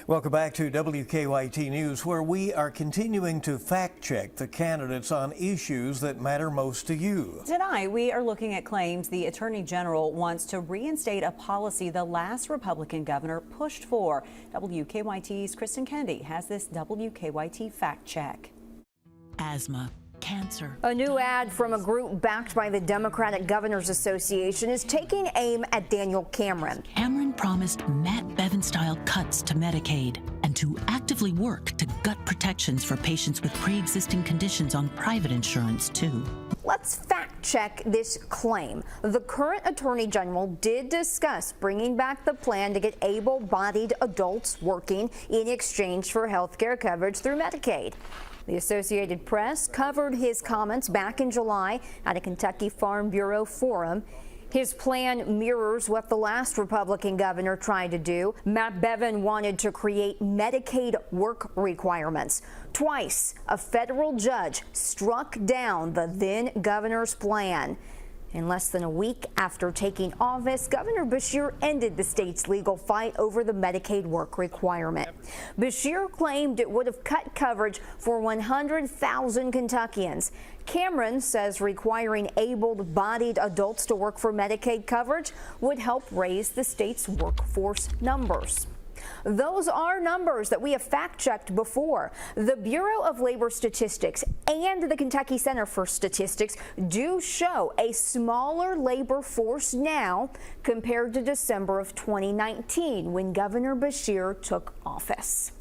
Welcome back to WKYT News, where we are continuing to fact check the candidates on issues that matter most to you. Tonight, we are looking at claims the Attorney General wants to reinstate a policy the last Republican governor pushed for. WKYT's Kristen Kennedy has this WKYT Fact Check. Asthma, cancer. A new ad from a group backed by the Democratic Governors Association is taking aim at Daniel Cameron. Cameron promised Matt Bevin-style cuts to Medicaid and to actively work to gut protections for patients with pre-existing conditions on private insurance, too. Let's fact check this claim. The current Attorney General did discuss bringing back the plan to get able-bodied adults working in exchange for health care coverage through Medicaid. The Associated Press covered his comments back in July at a Kentucky Farm Bureau forum. His plan mirrors what the last Republican governor tried to do. Matt Bevin wanted to create Medicaid work requirements. Twice, a federal judge struck down the then governor's plan. In less than a week after taking office, Governor Beshear ended the state's legal fight over the Medicaid work requirement. Beshear claimed it would have cut coverage for 100,000 Kentuckians. Cameron says requiring able-bodied adults to work for Medicaid coverage would help raise the state's workforce numbers. Those are numbers that we have fact-checked before. The Bureau of Labor Statistics and the Kentucky Center for Statistics do show a smaller labor force now compared to December of 2019 when Governor Beshear took office.